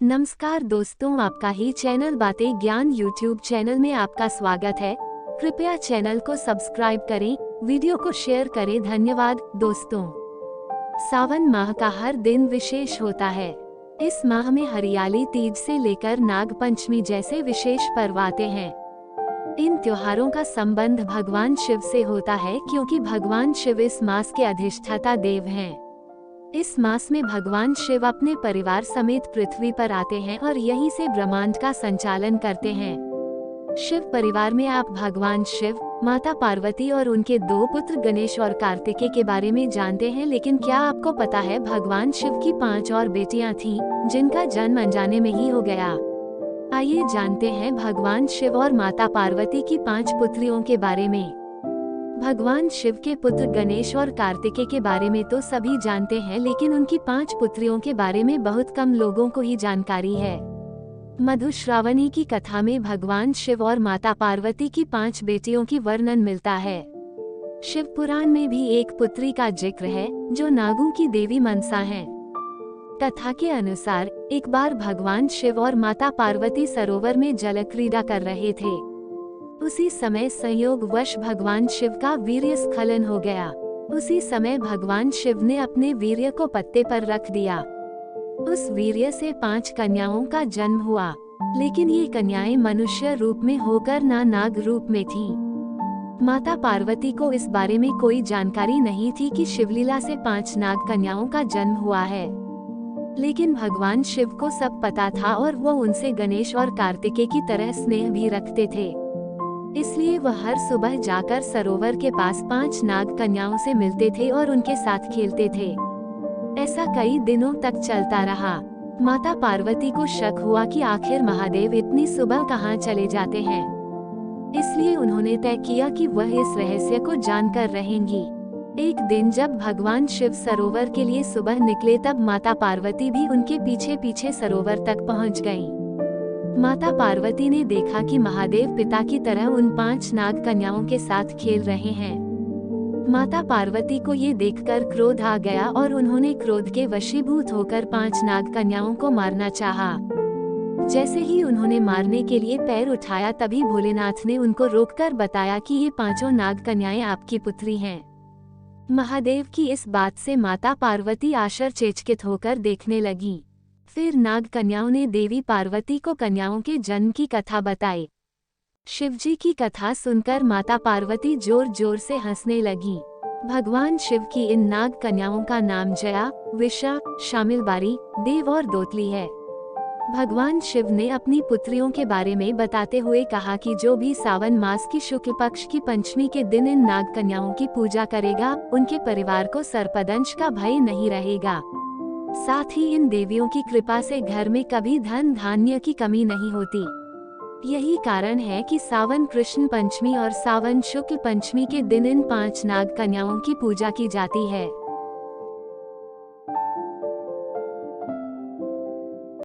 नमस्कार दोस्तों, आपका ही चैनल बातें ज्ञान यूट्यूब चैनल में आपका स्वागत है। कृपया चैनल को सब्सक्राइब करें, वीडियो को शेयर करें। धन्यवाद दोस्तों। सावन माह का हर दिन विशेष होता है। इस माह में हरियाली तीज से लेकर नाग पंचमी जैसे विशेष पर्व आते हैं। इन त्योहारों का संबंध भगवान शिव से होता है, क्योंकि भगवान शिव इस मास के अधिष्ठाता देव हैं। इस मास में भगवान शिव अपने परिवार समेत पृथ्वी पर आते हैं और यहीं से ब्रह्मांड का संचालन करते हैं। शिव परिवार में आप भगवान शिव, माता पार्वती और उनके दो पुत्र गणेश और कार्तिकेय के बारे में जानते हैं, लेकिन क्या आपको पता है भगवान शिव की 5 और बेटियां थीं, जिनका जन्म अनजाने में ही हो गया। आइए जानते हैं भगवान शिव और माता पार्वती की 5 पुत्रियों के बारे में। भगवान शिव के पुत्र गणेश और कार्तिकेय के बारे में तो सभी जानते हैं, लेकिन उनकी 5 पुत्रियों के बारे में बहुत कम लोगों को ही जानकारी है। मधुश्रावणी की कथा में भगवान शिव और माता पार्वती की 5 बेटियों की वर्णन मिलता है। शिव पुराण में भी एक पुत्री का जिक्र है, जो नागों की देवी मनसा है। कथा के अनुसार एक बार भगवान शिव और माता पार्वती सरोवर में जल क्रीड़ा कर रहे थे। उसी समय संयोगवश भगवान शिव का वीर्य स्खलन हो गया। उसी समय भगवान शिव ने अपने वीर्य को पत्ते पर रख दिया। उस वीर्य से 5 कन्याओं का जन्म हुआ, लेकिन ये कन्याएं मनुष्य रूप में होकर नाग रूप में थीं। माता पार्वती को इस बारे में कोई जानकारी नहीं थी कि शिवलीला से 5 नाग कन्याओं का जन्म हुआ है, लेकिन भगवान शिव को सब पता था और वो उनसे गणेश और कार्तिकेय की तरह स्नेह भी रखते थे। इसलिए वह हर सुबह जाकर सरोवर के पास 5 नाग कन्याओं से मिलते थे और उनके साथ खेलते थे। ऐसा कई दिनों तक चलता रहा। माता पार्वती को शक हुआ कि आखिर महादेव इतनी सुबह कहाँ चले जाते हैं। इसलिए उन्होंने तय किया कि वह इस रहस्य को जानकर रहेंगी। एक दिन जब भगवान शिव सरोवर के लिए सुबह निकले, तब माता पार्वती भी उनके पीछे पीछे सरोवर तक पहुँच गयीं। माता पार्वती ने देखा कि महादेव पिता की तरह उन 5 नाग कन्याओं के साथ खेल रहे हैं। माता पार्वती को ये देखकर क्रोध आ गया और उन्होंने क्रोध के वशीभूत होकर 5 नाग कन्याओं को मारना चाहा। जैसे ही उन्होंने मारने के लिए पैर उठाया, तभी भोलेनाथ ने उनको रोककर बताया कि ये 5 नाग कन्याएं आपकी पुत्री हैं। महादेव की इस बात से माता पार्वती आश्चर्यचकित होकर देखने लगी। फिर नाग कन्याओं ने देवी पार्वती को कन्याओं के जन्म की कथा बताई। शिवजी की कथा सुनकर माता पार्वती जोर जोर से हंसने लगी। भगवान शिव की इन नाग कन्याओं का नाम जया, विशा, शामिलबारी, देव और दोतली है। भगवान शिव ने अपनी पुत्रियों के बारे में बताते हुए कहा कि जो भी सावन मास की शुक्ल पक्ष की पंचमी के दिन इन नाग कन्याओं की पूजा करेगा, उनके परिवार को सर्पदंश का भय नहीं रहेगा। साथ ही इन देवियों की कृपा से घर में कभी धन धान्य की कमी नहीं होती। यही कारण है कि सावन कृष्ण पंचमी और सावन शुक्ल पंचमी के दिन इन 5 नाग कन्याओं की पूजा की जाती है।